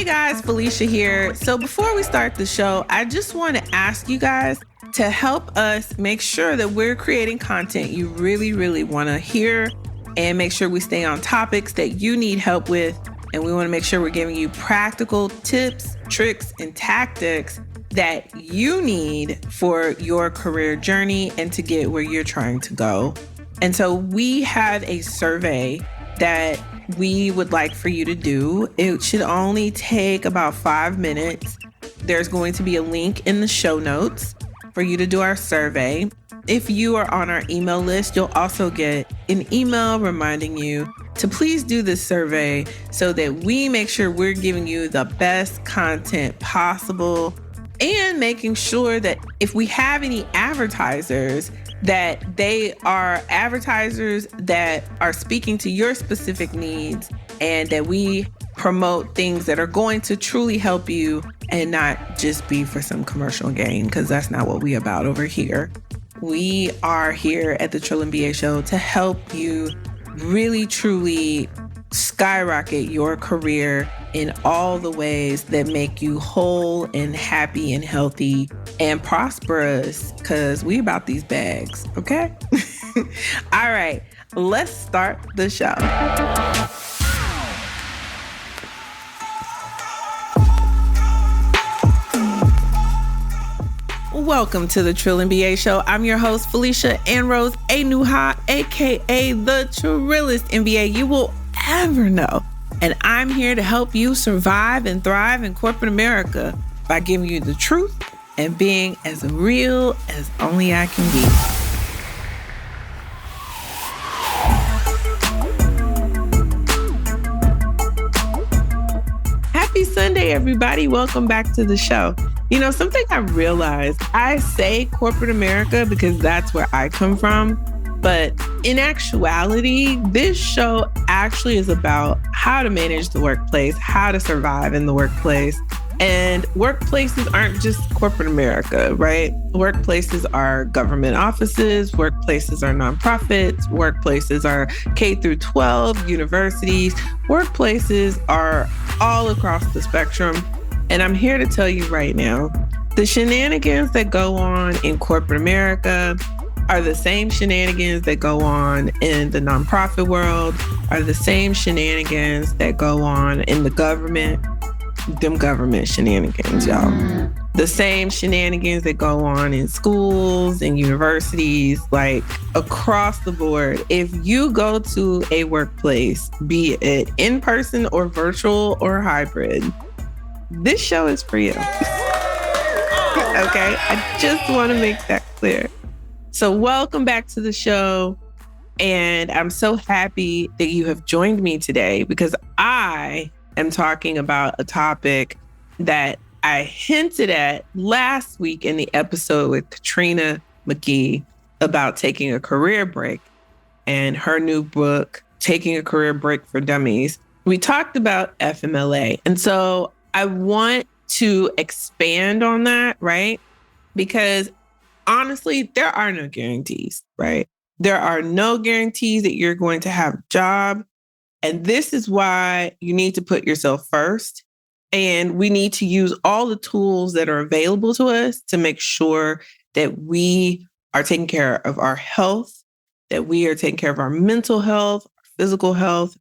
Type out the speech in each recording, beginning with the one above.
guys, Felicia here. So before we start the show, I just want to ask you guys to help us make sure that we're creating content you really, really want to hear, and make sure we stay on topics that you need help with. And we want to make sure we're giving you practical tips, tricks, and tactics that you need for your career journey and to get where you're trying to go. And so we have a survey that we would like for you to do. It should only take about 5 minutes. There's going to be a link in the show notes for you to do our survey. If you are on our email list, you'll also get an email reminding you to please do this survey so that we make sure we're giving you the best content possible, and making sure that if we have any advertisers, that they are advertisers that are speaking to your specific needs, and that we promote things that are going to truly help you and not just be for some commercial gain, because that's not what we're about over here. We are here at the Trill and BA Show to help you really, truly skyrocket your career in all the ways that make you whole and happy and healthy and prosperous, because we about these bags, okay? All right, let's start the show. Welcome to the Trill and BA Show. I'm your host, Felicia and Rose Anuha, aka the Trillest MBA you will ever know. And I'm here to help you survive and thrive in corporate America by giving you the truth and being as real as only I can be. Happy Sunday, everybody. Welcome back to the show. You know, something I realized, I say corporate America because that's where I come from. But in actuality, this show actually is about how to manage the workplace, how to survive in the workplace. And workplaces aren't just corporate America, right? Workplaces are government offices, workplaces are nonprofits, workplaces are K through 12, universities, workplaces are all across the spectrum. And I'm here to tell you right now, the shenanigans that go on in corporate America are the same shenanigans that go on in the nonprofit world, are the same shenanigans that go on in the government, them government shenanigans, y'all. The same shenanigans that go on in schools and universities, like across the board. If you go to a workplace, be it in person or virtual or hybrid, this show is for you. Okay? I just want to make that clear. So welcome back to the show. And I'm so happy that you have joined me today, because I am talking about a topic that I hinted at last week in the episode with Katrina McGee about taking a career break and her new book, Taking a Career Break for Dummies. We talked about FMLA. And so I want to expand on that, right? Because honestly, there are no guarantees, right? There are no guarantees that you're going to have a job. And this is why you need to put yourself first. And we need to use all the tools that are available to us to make sure that we are taking care of our health, that we are taking care of our mental health, our physical health.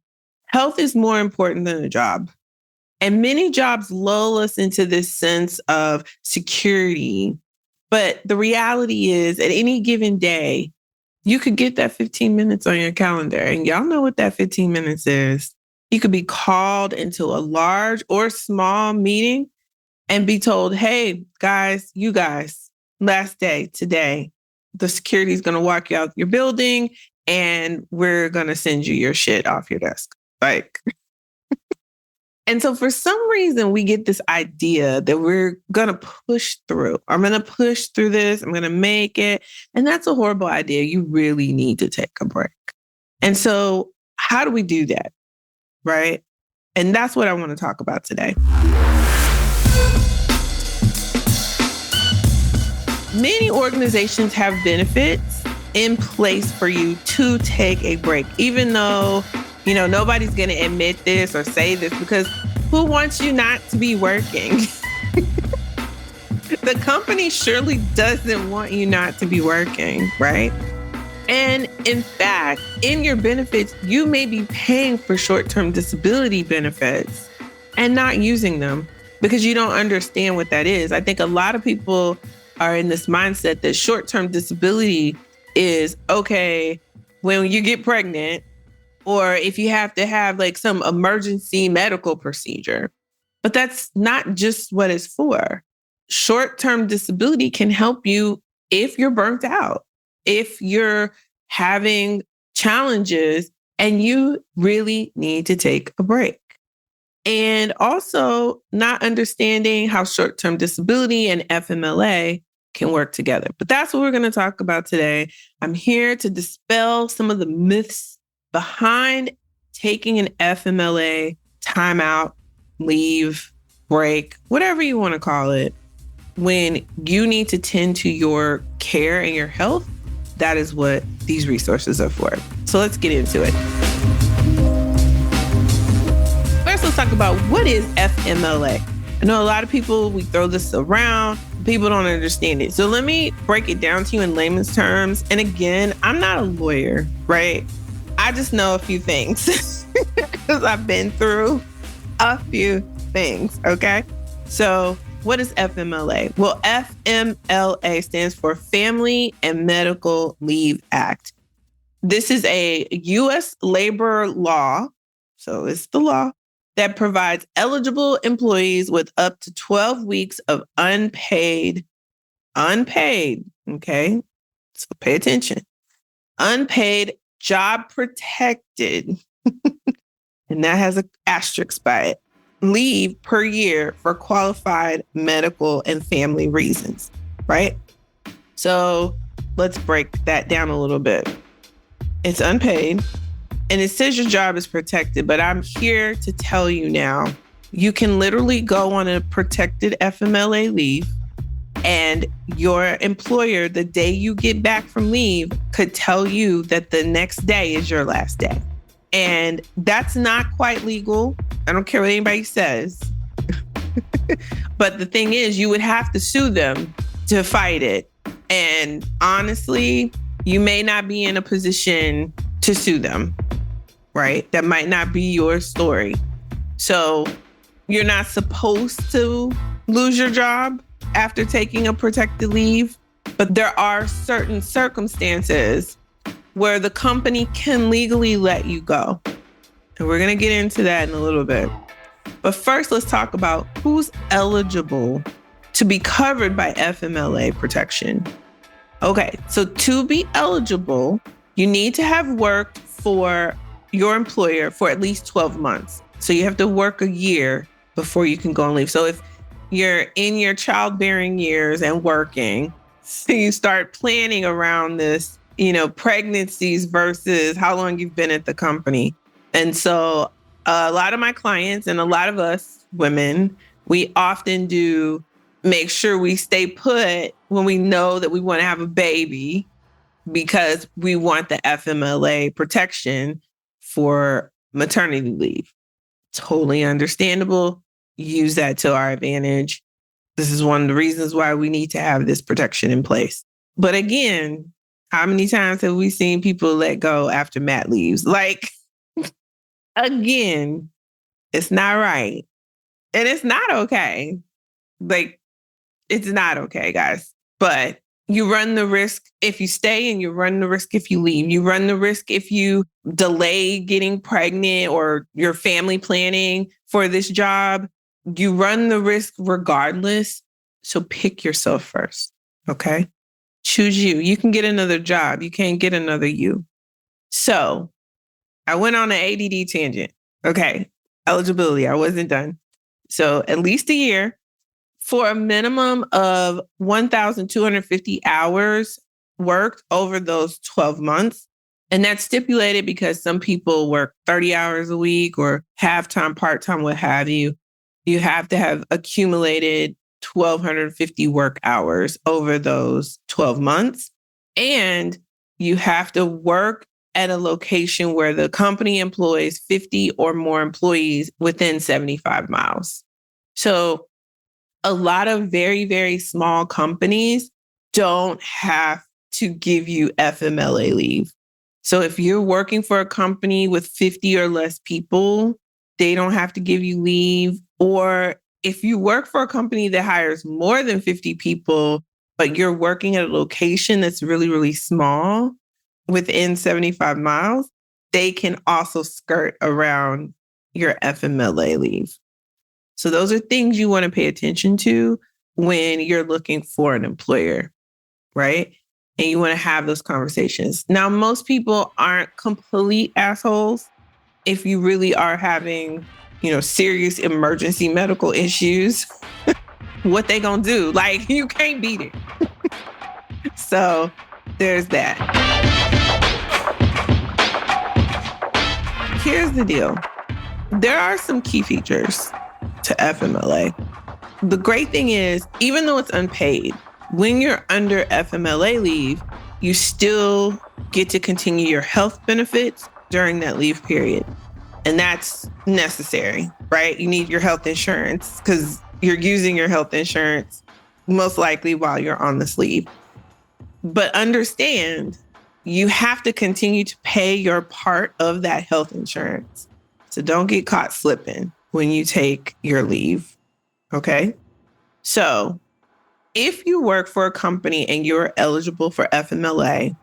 Health is more important than a job. And many jobs lull us into this sense of security. But the reality is, at any given day, you could get that 15 minutes on your calendar. And y'all know what that 15 minutes is. You could be called into a large or small meeting and be told, hey, guys, you guys, last day today, the security is going to walk you out your building and we're going to send you your shit off your desk. Like, and so for some reason, we get this idea that we're going to push through. I'm going to push through this. I'm going to make it. And that's a horrible idea. You really need to take a break. And so how do we do that? Right? And that's what I want to talk about today. Many organizations have benefits in place for you to take a break, even though, you know, nobody's going to admit this or say this, because Who wants you not to be working? The company surely doesn't want you not to be working, right? And in fact, in your benefits, you may be paying for short-term disability benefits and not using them because you don't understand what that is. I think a lot of people are in this mindset that short-term disability is, okay, when you get pregnant or if you have to have like some emergency medical procedure. But that's not just what it's for. Short-term disability can help you if you're burnt out, if you're having challenges and you really need to take a break. And also not understanding how short-term disability and FMLA can work together. But that's what we're going to talk about today. I'm here to dispel some of the myths behind taking an FMLA timeout, leave, break, whatever you want to call it. When you need to tend to your care and your health, that is what these resources are for. So let's get into it. First, let's talk about what is FMLA. I know a lot of people, we throw this around, people don't understand it. So let me break it down to you in layman's terms. And again, I'm not a lawyer, right? I just know a few things because I've been through a few things, okay? So what is FMLA? Well, FMLA stands for Family and Medical Leave Act. This is a U.S. labor law, so it's the law, that provides eligible employees with up to 12 weeks of unpaid, okay? So pay attention. Unpaid, job protected, and that has an asterisk by it, leave per year for qualified medical and family reasons, right? So let's break that down a little bit. It's unpaid and it says your job is protected, but I'm here to tell you now, you can literally go on a protected FMLA leave and your employer, the day you get back from leave, could tell you that the next day is your last day. And that's not quite legal. I don't care what anybody says. But the thing is, you would have to sue them to fight it. And honestly, you may not be in a position to sue them, right? That might not be your story. So you're not supposed to lose your job after taking a protected leave. But there are certain circumstances where the company can legally let you go. And we're going to get into that in a little bit. But first, let's talk about who's eligible to be covered by FMLA protection. Okay, so to be eligible, you need to have worked for your employer for at least 12 months. So you have to work a year before you can go on leave. So if you're in your childbearing years and working, so you start planning around this, pregnancies versus how long you've been at the company. And so a lot of my clients and a lot of us women, we often do make sure we stay put when we know that we want to have a baby because we want the FMLA protection for maternity leave. Totally understandable. Use that to our advantage. This is one of the reasons why we need to have this protection in place. But again, how many times have we seen people let go after mat leaves? Like, again, it's not right. And it's not okay. Like, it's not okay, guys. But you run the risk if you stay and you run the risk if you leave. You run the risk if you delay getting pregnant or your family planning for this job. You run the risk regardless. So pick yourself first, okay? Choose you. You can get another job. You can't get another you. So I went on an ADD tangent. Okay, eligibility. I wasn't done. So at least a year for a minimum of 1,250 hours worked over those 12 months. And that's stipulated because some people work 30 hours a week or half-time, part-time, what have you. You have to have accumulated 1,250 work hours over those 12 months. And you have to work at a location where the company employs 50 or more employees within 75 miles. So a lot of very, very small companies don't have to give you FMLA leave. So if you're working for a company with 50 or less people, they don't have to give you leave. Or if you work for a company that hires more than 50 people, but you're working at a location that's really, really small within 75 miles, they can also skirt around your FMLA leave. So those are things you want to pay attention to when you're looking for an employer, right? And you want to have those conversations. Now, most people aren't complete assholes. If you really are having, serious emergency medical issues, what they gonna do? Like, you can't beat it. So there's that. Here's the deal. There are some key features to FMLA. The great thing is, even though it's unpaid, when you're under FMLA leave, you still get to continue your health benefits during that leave period. And that's necessary, right? You need your health insurance because you're using your health insurance most likely while you're on this leave. But understand, you have to continue to pay your part of that health insurance. So don't get caught slipping when you take your leave, okay? So if you work for a company and you're eligible for FMLA,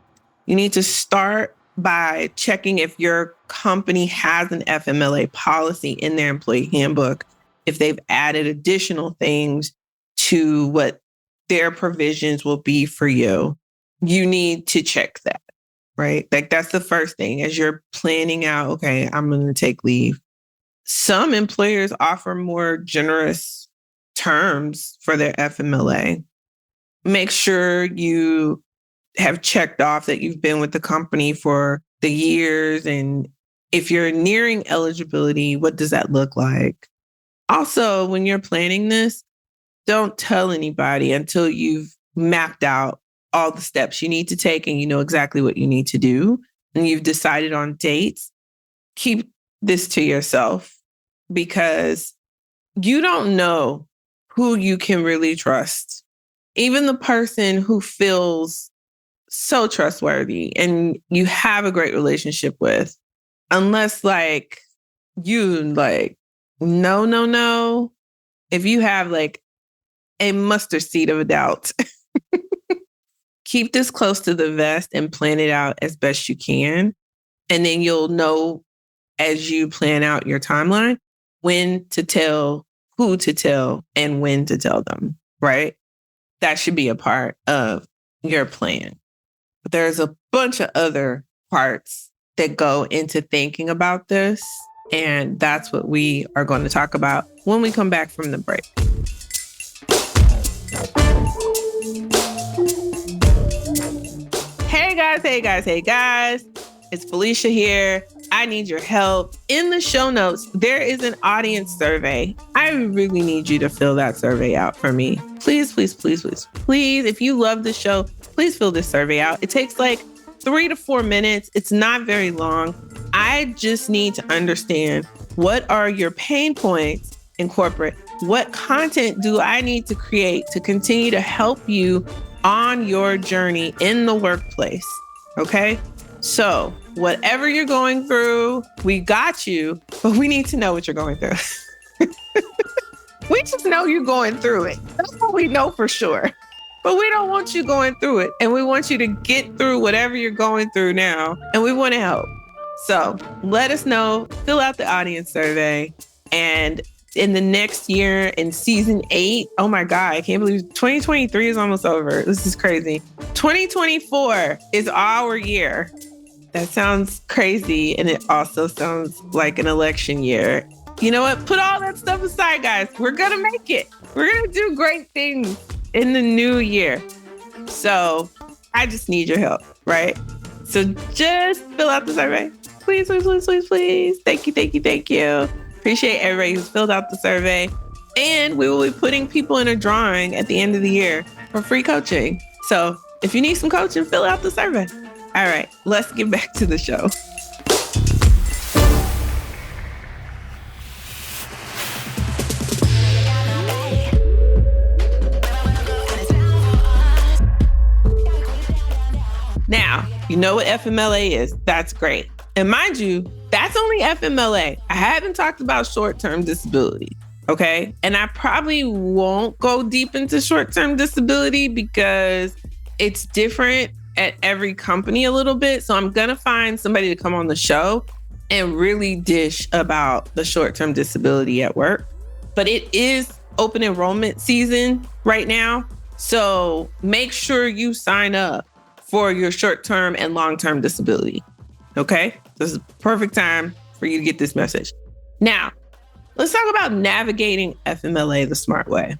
you need to start by checking if your company has an FMLA policy in their employee handbook, if they've added additional things to what their provisions will be for you. You need to check that, right? Like that's the first thing as you're planning out, okay, I'm going to take leave. Some employers offer more generous terms for their FMLA. Make sure you have checked off that you've been with the company for the years. And if you're nearing eligibility, what does that look like? Also, when you're planning this, don't tell anybody until you've mapped out all the steps you need to take and you know exactly what you need to do and you've decided on dates. Keep this to yourself because you don't know who you can really trust. Even the person who feels so trustworthy and you have a great relationship with, unless no. If you have a mustard seed of a doubt, keep this close to the vest and plan it out as best you can. And then you'll know as you plan out your timeline, when to tell, who to tell, and when to tell them, right? That should be a part of your plan. But there's a bunch of other parts that go into thinking about this. And that's what we are going to talk about when we come back from the break. Hey guys. It's Felicia here. I need your help. In the show notes, there is an audience survey. I really need you to fill that survey out for me. Please. If you love the show, please fill this survey out. It takes 3 to 4 minutes. It's not very long. I just need to understand, what are your pain points in corporate? What content do I need to create to continue to help you on your journey in the workplace? Okay? So whatever you're going through, we got you, but we need to know what you're going through. We just know you're going through it. That's what we know for sure. But we don't want you going through it. And we want you to get through whatever you're going through now. And we want to help. So let us know, fill out the audience survey. And in the next year, in season 8, oh my God, I can't believe 2023 is almost over. This is crazy. 2024 is our year. That sounds crazy. And it also sounds like an election year. You know what? Put all that stuff aside, guys. We're going to make it. We're going to do great things in the new year. So I just need your help, right? So just fill out the survey. Please. Thank you. Appreciate everybody who's filled out the survey. And we will be putting people in a drawing at the end of the year for free coaching. So if you need some coaching, fill out the survey. All right, let's get back to the show. Now, you know what FMLA is. That's great. And mind you, that's only FMLA. I haven't talked about short-term disability, okay? And I probably won't go deep into short-term disability because it's different at every company a little bit. So I'm going to find somebody to come on the show and really dish about the short-term disability at work. But it is open enrollment season right now. So make sure you sign up for your short-term and long-term disability. Okay? This is the perfect time for you to get this message. Now, let's talk about navigating FMLA the smart way.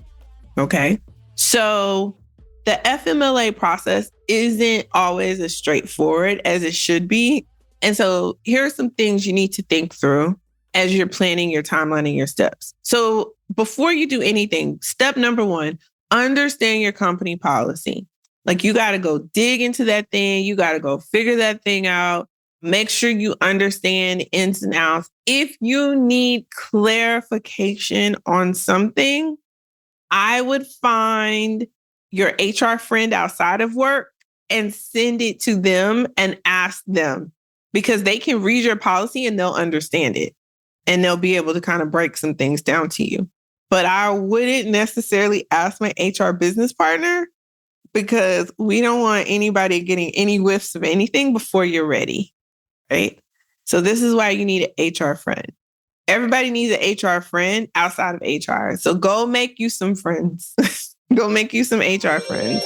Okay? So the FMLA process isn't always as straightforward as it should be. And so here are some things you need to think through as you're planning your timeline and your steps. So before you do anything, step number 1, understand your company policy. Like you got to go dig into that thing. You got to go figure that thing out. Make sure you understand ins and outs. If you need clarification on something, I would find your HR friend outside of work and send it to them and ask them because they can read your policy and they'll understand it and they'll be able to kind of break some things down to you. But I wouldn't necessarily ask my HR business partner because we don't want anybody getting any whiffs of anything before you're ready, right? So this is why you need an HR friend. Everybody needs an HR friend outside of HR. So go make you some friends. Go make you some HR friends.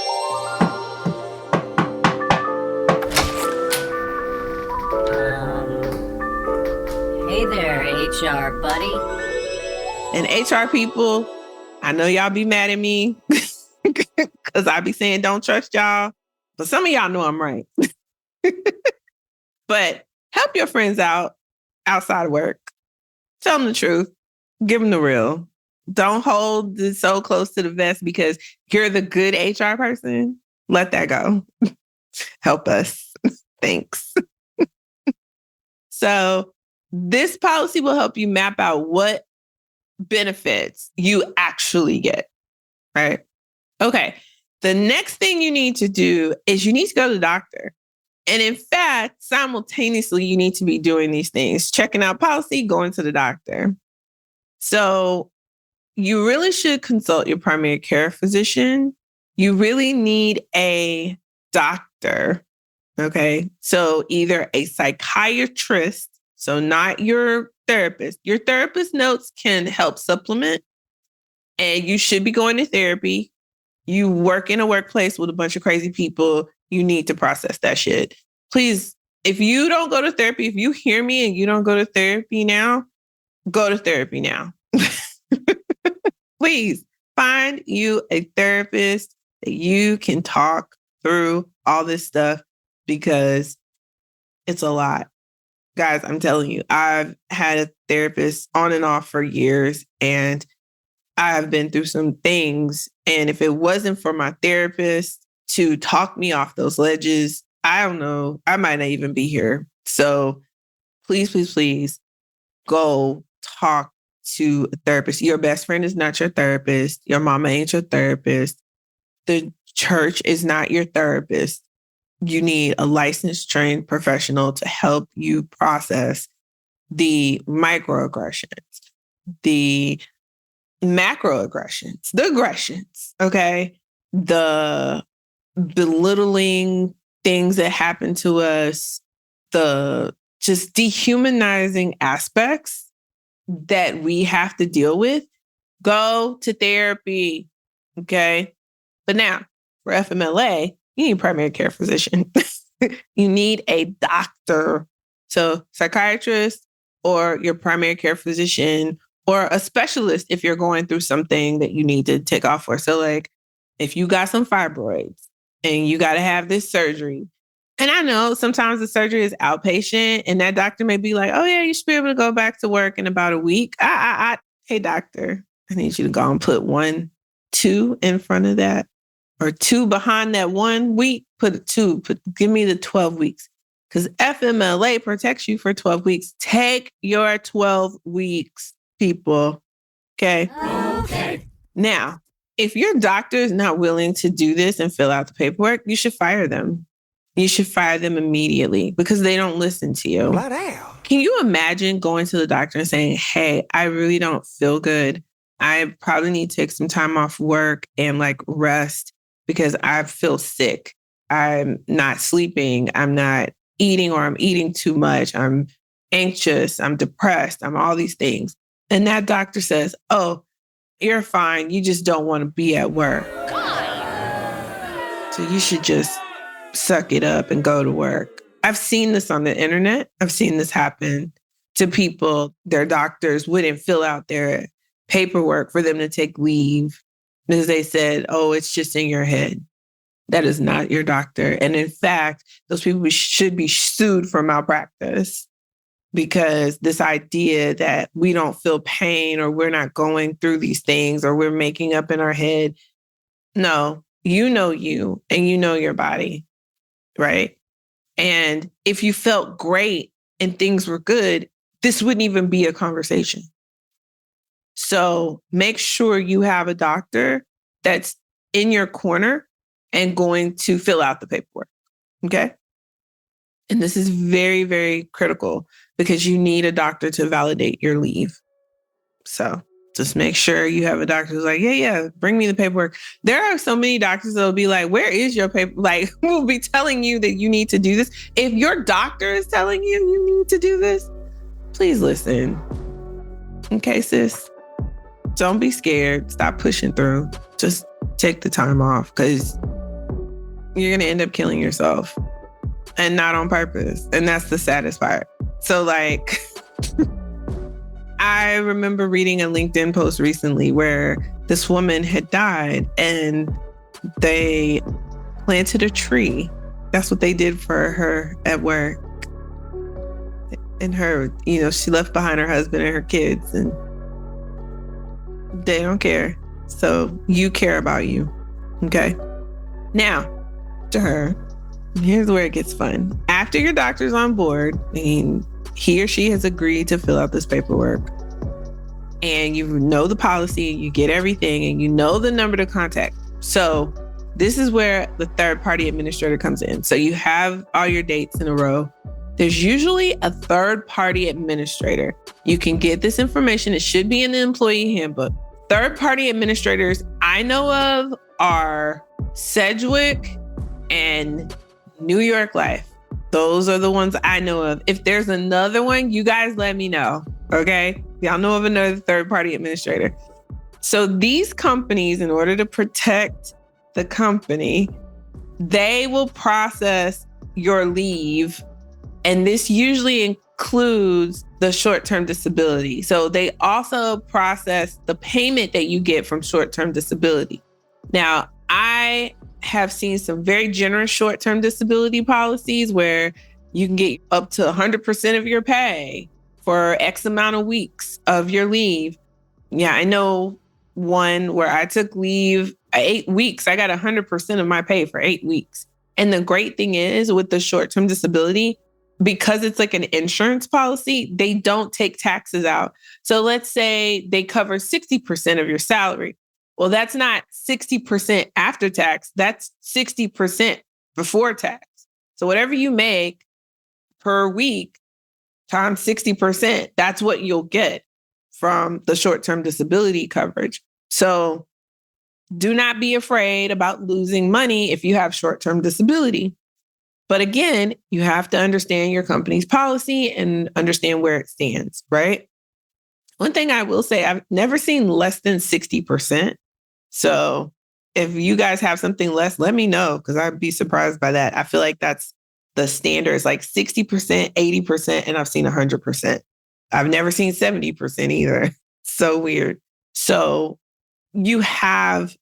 Hey there, HR buddy. And HR people, I know y'all be mad at me because I be saying don't trust y'all. But some of y'all know I'm right. But help your friends out outside of work. Tell them the truth. Give them the real. Don't hold this so close to the vest because you're the good HR person. Let that go. Help us. Thanks. So this policy will help you map out what benefits you actually get, right? Okay. The next thing you need to do is you need to go to the doctor. And in fact, simultaneously, you need to be doing these things, checking out policy, going to the doctor. So you really should consult your primary care physician. You really need a doctor, okay? So either a psychiatrist, so not your therapist. Your therapist notes can help supplement, and you should be going to therapy. You work in a workplace with a bunch of crazy people. You need to process that shit. Please, if you don't go to therapy, if you hear me and you don't go to therapy now, go to therapy now. Please find you a therapist that you can talk through all this stuff because it's a lot. Guys, I'm telling you, I've had a therapist on and off for years and I've been through some things. And if it wasn't for my therapist to talk me off those ledges, I don't know, I might not even be here. So please, please, please go talk to a therapist. Your best friend is not your therapist. Your mama ain't your therapist. The church is not your therapist. You need a licensed, trained professional to help you process the microaggressions, the macroaggressions, the aggressions, okay? The belittling things that happen to us, the just dehumanizing aspects that we have to deal with. Go to therapy, okay? But now, for FMLA, you need a primary care physician. You need a doctor. So psychiatrist or your primary care physician or a specialist if you're going through something that you need to take off for. So like if you got some fibroids and you got to have this surgery, and I know sometimes the surgery is outpatient and that doctor may be like, oh yeah, you should be able to go back to work in about a week. Hey doctor, I need you to go and put 1, 2 in front of that. or 2 behind that 1 week, give me the 12 weeks. Because FMLA protects you for 12 weeks. Take your 12 weeks, people. Okay. Okay. Now, if your doctor is not willing to do this and fill out the paperwork, you should fire them. You should fire them immediately because they don't listen to you. Blood hell. Can you imagine going to the doctor and saying, hey, I really don't feel good. I probably need to take some time off work and like rest because I feel sick. I'm not sleeping. I'm not eating, or I'm eating too much. I'm anxious. I'm depressed. I'm all these things. And that doctor says, oh, you're fine. You just don't want to be at work. So you should just suck it up and go to work. I've seen this on the internet. I've seen this happen to people. Their doctors wouldn't fill out their paperwork for them to take leave because they said, oh, it's just in your head. That is not your doctor. And in fact, those people should be sued for malpractice because this idea that we don't feel pain or we're not going through these things or we're making up in our head. No, you know you and you know your body, right? And if you felt great and things were good, this wouldn't even be a conversation. So make sure you have a doctor that's in your corner and going to fill out the paperwork. Okay. And this is very, very critical because you need a doctor to validate your leave. So just make sure you have a doctor who's like, yeah, bring me the paperwork. There are so many doctors that will be like, where is your paper? Like, who will be telling you that you need to do this? If your doctor is telling you you need to do this, please listen. Okay, sis? Don't be scared. Stop pushing through. Just take the time off because you're going to end up killing yourself and not on purpose. And that's the saddest part. So like, I remember reading a LinkedIn post recently where this woman had died and they planted a tree. That's what they did for her at work. And her, she left behind her husband and her kids and they don't care. So you care about you. Okay. Now, to her, here's where it gets fun. After your doctor's on board, and he or she has agreed to fill out this paperwork, and you know the policy, you get everything, and you know the number to contact. So this is where the third-party administrator comes in. So you have all your dates in a row. There's usually a third-party administrator. You can get this information. It should be in the employee handbook. Third-party administrators I know of are Sedgwick and New York Life. Those are the ones I know of. If there's another one, you guys let me know, okay? Y'all know of another third-party administrator. So these companies, in order to protect the company, they will process your leave. And this usually includes the short-term disability. So they also process the payment that you get from short-term disability. Now, I have seen some very generous short-term disability policies where you can get up to 100% of your pay for X amount of weeks of your leave. Yeah, I know one where I took leave 8 weeks. I got 100% of my pay for 8 weeks. And the great thing is with the short-term disability, because it's like an insurance policy, they don't take taxes out. So let's say they cover 60% of your salary. Well, that's not 60% after tax. That's 60% before tax. So whatever you make per week times 60%, that's what you'll get from the short-term disability coverage. So do not be afraid about losing money if you have short-term disability. But again, you have to understand your company's policy and understand where it stands, right? One thing I will say, I've never seen less than 60%. So if you guys have something less, let me know because I'd be surprised by that. I feel like that's the standard. It's like 60%, 80%, and I've seen 100%. I've never seen 70% either. So weird. So you have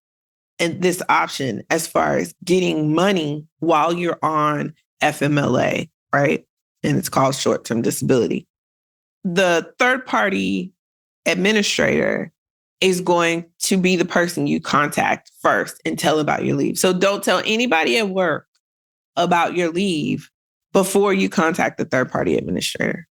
this option as far as getting money while you're on FMLA, right? And it's called short-term disability. The third-party administrator is going to be the person you contact first and tell about your leave. So don't tell anybody at work about your leave before you contact the third-party administrator,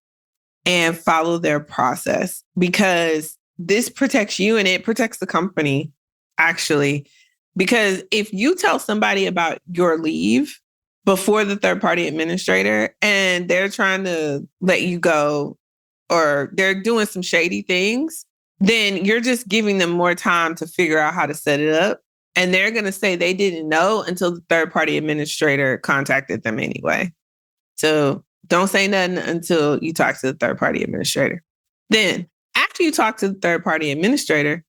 and follow their process, because this protects you and it protects the company, actually. Because if you tell somebody about your leave before the third-party administrator and they're trying to let you go or they're doing some shady things, then you're just giving them more time to figure out how to set it up. And they're going to say they didn't know until the third-party administrator contacted them anyway. So don't say nothing until you talk to the third-party administrator. Then, after you talk to the third-party administrator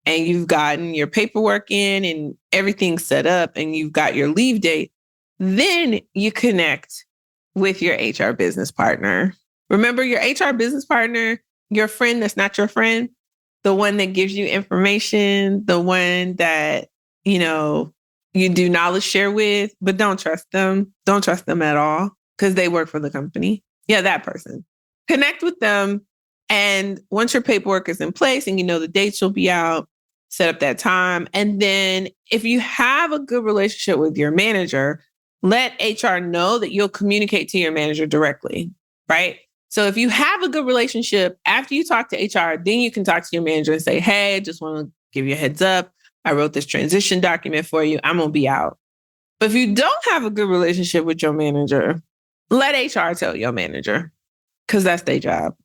and you've gotten your paperwork in and everything's set up and you've got your leave date, then you connect with your HR business partner. Remember, your HR business partner, your friend that's not your friend, the one that gives you information, the one that, you do knowledge share with, but don't trust them. Don't trust them at all because they work for the company. Yeah, that person. Connect with them. And once your paperwork is in place and the dates will be out, set up that time. And then if you have a good relationship with your manager, let HR know that you'll communicate to your manager directly, right? So if you have a good relationship, after you talk to HR, then you can talk to your manager and say, hey, I just want to give you a heads up. I wrote this transition document for you. I'm going to be out. But if you don't have a good relationship with your manager, let HR tell your manager, because that's their job.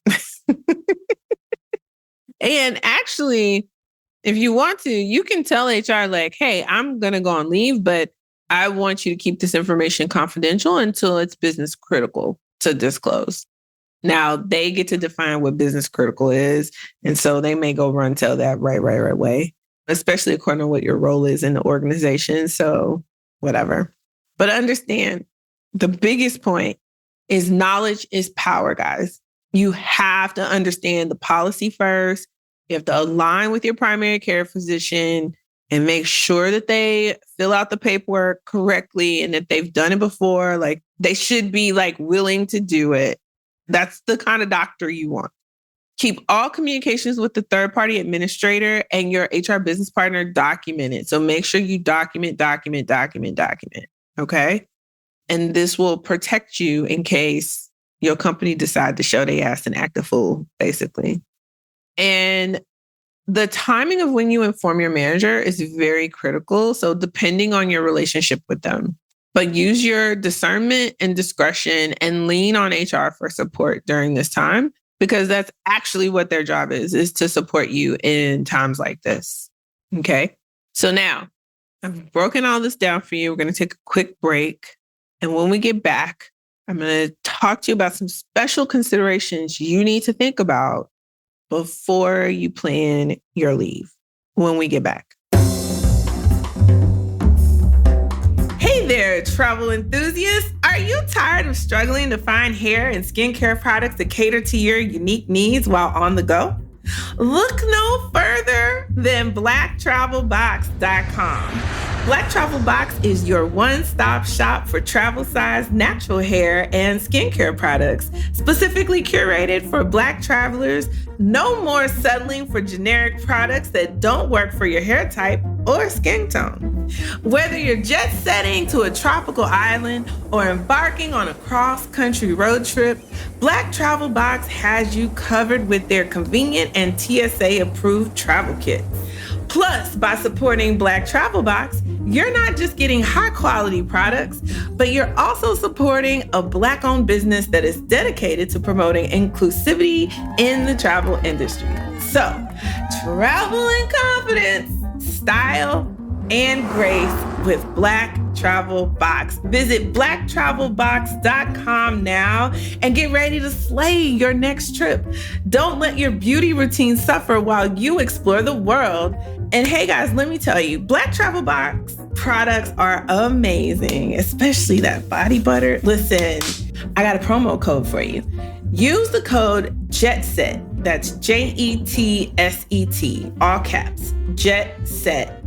And actually, if you want to, you can tell HR like, hey, I'm going to go on leave, but I want you to keep this information confidential until it's business critical to disclose. Now, they get to define what business critical is. And so they may go run tell that right way, especially according to what your role is in the organization. So whatever. But understand, the biggest point is knowledge is power, guys. You have to understand the policy first. You have to align with your primary care physician and make sure that they fill out the paperwork correctly and that they've done it before. Like, they should be willing to do it. That's the kind of doctor you want. Keep all communications with the third-party administrator and your HR business partner documented. So make sure you document. Okay? And this will protect you in case your company decide to show their ass and act a fool, basically. And the timing of when you inform your manager is very critical. So depending on your relationship with them, but use your discernment and discretion and lean on HR for support during this time, because that's actually what their job is to support you in times like this. Okay. So now I've broken all this down for you. We're going to take a quick break. And when we get back, I'm going to talk to you about some special considerations you need to think about before you plan your leave when we get back. Hey there, travel enthusiasts. Are you tired of struggling to find hair and skincare products that cater to your unique needs while on the go? Look no further than blacktravelbox.com. Black Travel Box is your one-stop shop for travel-sized natural hair and skincare products, specifically curated for Black travelers. No more settling for generic products that don't work for your hair type or skin tone. Whether you're jet setting to a tropical island or embarking on a cross-country road trip, Black Travel Box has you covered with their convenient and TSA-approved travel kit. Plus, by supporting Black Travel Box, you're not just getting high-quality products, but you're also supporting a Black-owned business that is dedicated to promoting inclusivity in the travel industry. So, travel in confidence, style, and grace with Black Travel Box. Visit blacktravelbox.com now and get ready to slay your next trip. Don't let your beauty routine suffer while you explore the world. And hey guys, let me tell you, Black Travel Box products are amazing, especially that body butter. Listen, I got a promo code for you. Use the code JETSET. That's JETSET, all caps, JETSET.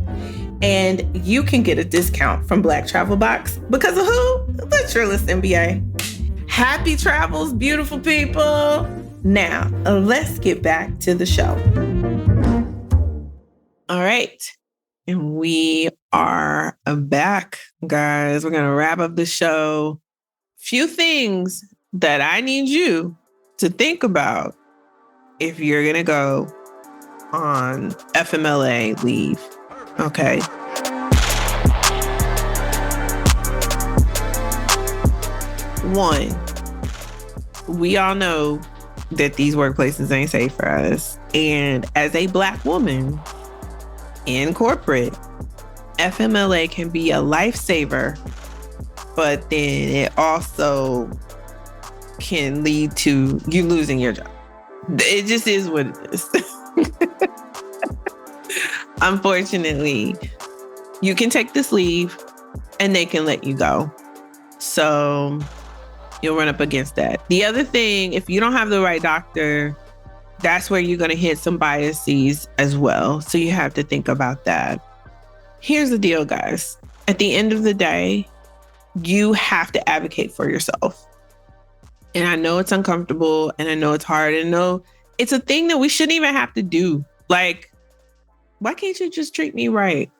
And you can get a discount from Black Travel Box because of who? The Trillis MBA. Happy travels, beautiful people. Now, let's get back to the show. All right. And we are back, guys. We're going to wrap up the show. Few things that I need you to think about if you're going to go on FMLA leave. Okay. One, we all know that these workplaces ain't safe for us. And as a Black woman in corporate, FMLA can be a lifesaver, but then it also can lead to you losing your job. It just is what it is. Unfortunately, you can take this leave and they can let you go. So you'll run up against that. The other thing, if you don't have the right doctor, that's where you're going to hit some biases as well. So you have to think about that. Here's the deal, guys. At the end of the day, you have to advocate for yourself. And I know it's uncomfortable and I know it's hard. And I know it's a thing that we shouldn't even have to do. Like, why can't you just treat me right?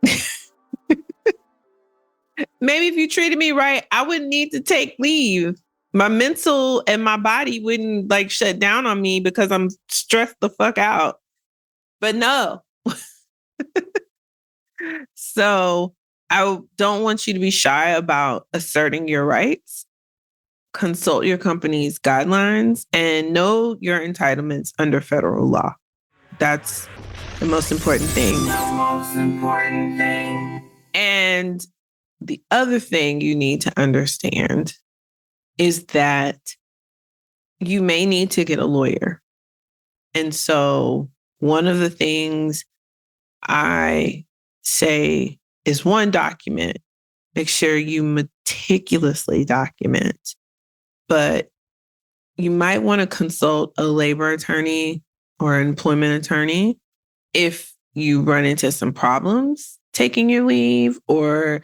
Maybe if you treated me right, I wouldn't need to take leave. My mental and my body wouldn't like shut down on me because I'm stressed the fuck out. But no. So I don't want you to be shy about asserting your rights. Consult your company's guidelines and know your entitlements under federal law. That's the most important thing. And the other thing you need to understand is that you may need to get a lawyer. And so one of the things I say is one, document. Make sure you meticulously document. But you might want to consult a labor attorney or employment attorney if you run into some problems taking your leave, or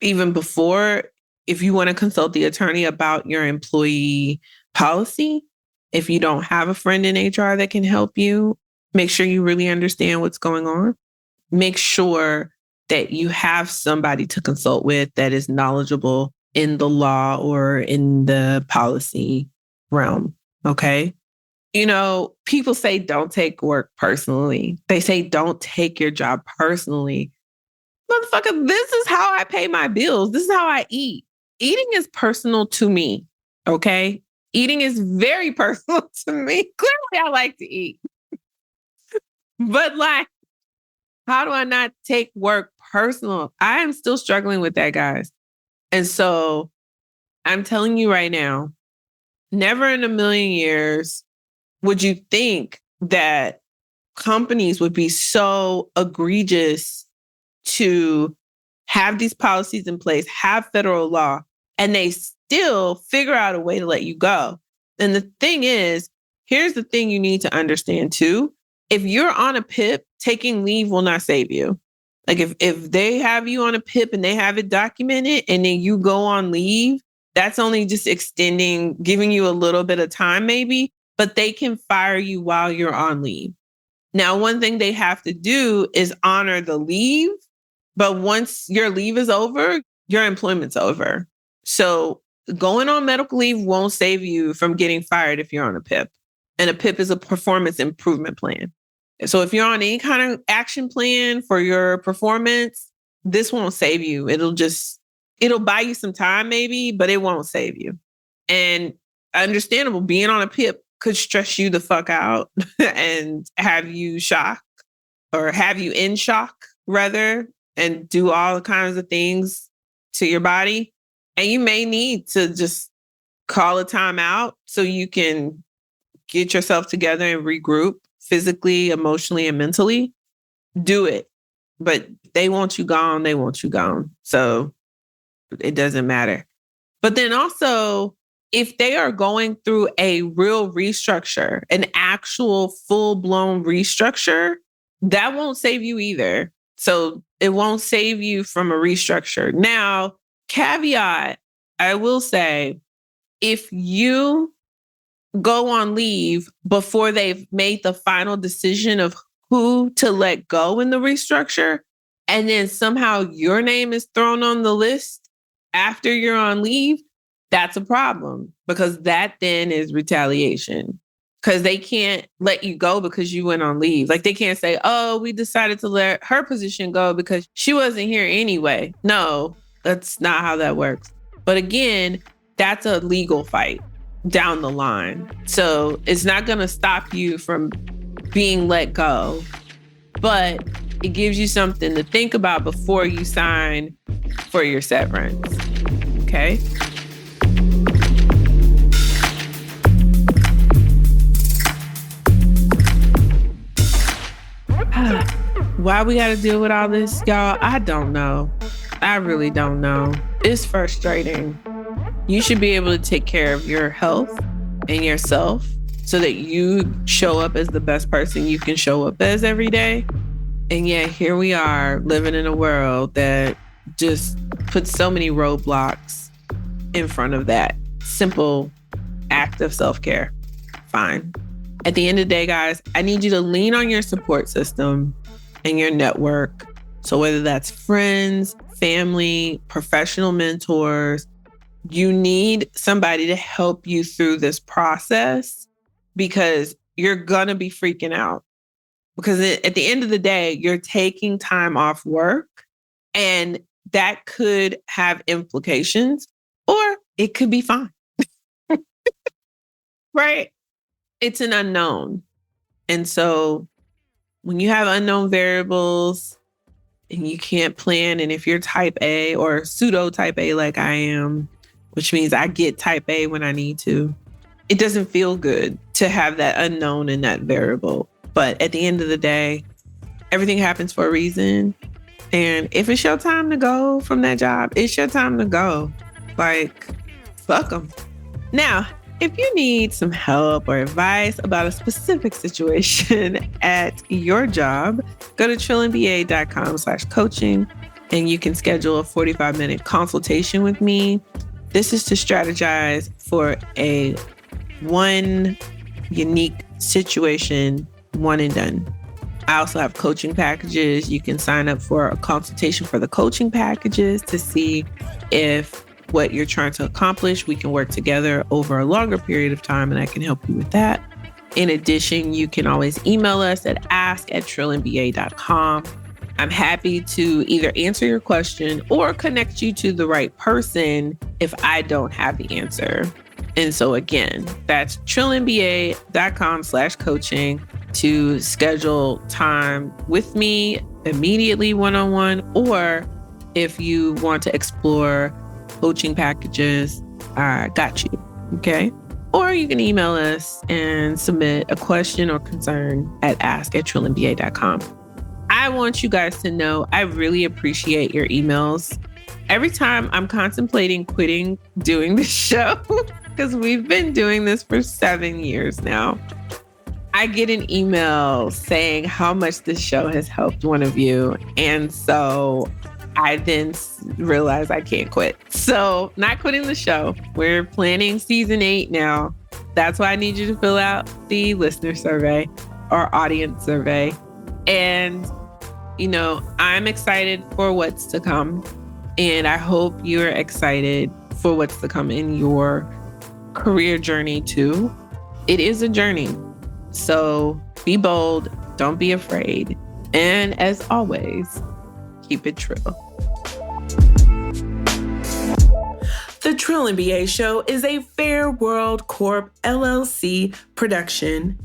even before, if you want to consult the attorney about your employee policy. If you don't have a friend in HR that can help you, make sure you really understand what's going on. Make sure that you have somebody to consult with that is knowledgeable in the law or in the policy realm. Okay. You know, people say don't take work personally. They say don't take your job personally. Motherfucker, this is how I pay my bills. This is how I eat. Eating is personal to me. Okay. Eating is very personal to me. Clearly, I like to eat. But like, how do I not take work personal? I am still struggling with that, guys. And so I'm telling you right now, never in a million years would you think that companies would be so egregious to have these policies in place, have federal law, and they still figure out a way to let you go. And the thing is, here's the thing you need to understand too. If you're on a PIP, taking leave will not save you. Like if they have you on a PIP and they have it documented and then you go on leave, that's only just extending, giving you a little bit of time maybe, but they can fire you while you're on leave. Now, one thing they have to do is honor the leave, but once your leave is over, your employment's over. So going on medical leave won't save you from getting fired if you're on a PIP. And a PIP is a performance improvement plan. So if you're on any kind of action plan for your performance, this won't save you. It'll buy you some time maybe, but it won't save you. And understandable, being on a PIP could stress you the fuck out and have you shock, or have you in shock rather, and do all kinds of things to your body. And you may need to just call a timeout so you can get yourself together and regroup physically, emotionally, and mentally. Do it. But they want you gone, they want you gone. So it doesn't matter. But then also, if they are going through a real restructure, an actual full-blown restructure, that won't save you either. So it won't save you from a restructure. Now, caveat, I will say, if you go on leave before they've made the final decision of who to let go in the restructure, and then somehow your name is thrown on the list after you're on leave, that's a problem, because that then is retaliation. Because they can't let you go because you went on leave. Like, they can't say, oh, we decided to let her position go because she wasn't here anyway. No, that's not how that works. But again, that's a legal fight down the line. So it's not going to stop you from being let go, but it gives you something to think about before you sign for your severance. Okay? Why we got to deal with all this, y'all? I don't know. I really don't know. It's frustrating. You should be able to take care of your health and yourself so that you show up as the best person you can show up as every day. And yet here we are living in a world that just puts so many roadblocks in front of that simple act of self-care. Fine. At the end of the day, guys, I need you to lean on your support system and your network. So whether that's friends, family, professional mentors, you need somebody to help you through this process, because you're going to be freaking out. Because at the end of the day, you're taking time off work, and that could have implications, or it could be fine. Right? It's an unknown. And so when you have unknown variables and you can't plan, and if you're type A or pseudo type A like I am, which means I get type A when I need to, it doesn't feel good to have that unknown and that variable. But at the end of the day, everything happens for a reason. And if it's your time to go from that job, it's your time to go. Like, fuck them. Now, if you need some help or advice about a specific situation at your job, go to trillandba.com/coaching, and you can schedule a 45-minute consultation with me. This is to strategize for a one unique situation, one and done. I also have coaching packages. You can sign up for a consultation for the coaching packages to see if what you're trying to accomplish, we can work together over a longer period of time, and I can help you with that. In addition, you can always email us at ask@trillandba.com. I'm happy to either answer your question or connect you to the right person if I don't have the answer. And so again, that's trillandba.com/coaching to schedule time with me immediately one-on-one, or if you want to explore coaching packages, I got you, okay? Or you can email us and submit a question or concern at ask@trillandba.com. I want you guys to know I really appreciate your emails. Every time I'm contemplating quitting doing this show, because we've been doing this for 7 years now, I get an email saying how much this show has helped one of you. And so I then realized I can't quit. So not quitting the show. We're planning season 8 now. That's why I need you to fill out the listener survey or audience survey. And, you know, I'm excited for what's to come. And I hope you're excited for what's to come in your career journey too. It is a journey. So be bold. Don't be afraid. And as always, keep it true. The Trill MBA Show is a Fair World Corp LLC production.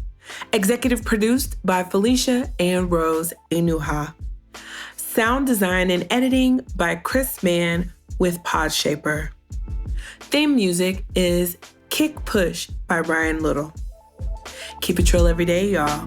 Executive produced by Felicia and Rose Inuha. Sound design and editing by Chris Mann with Podshaper. Theme music is Kick Push by Brian Little. Keep it trill every day, y'all.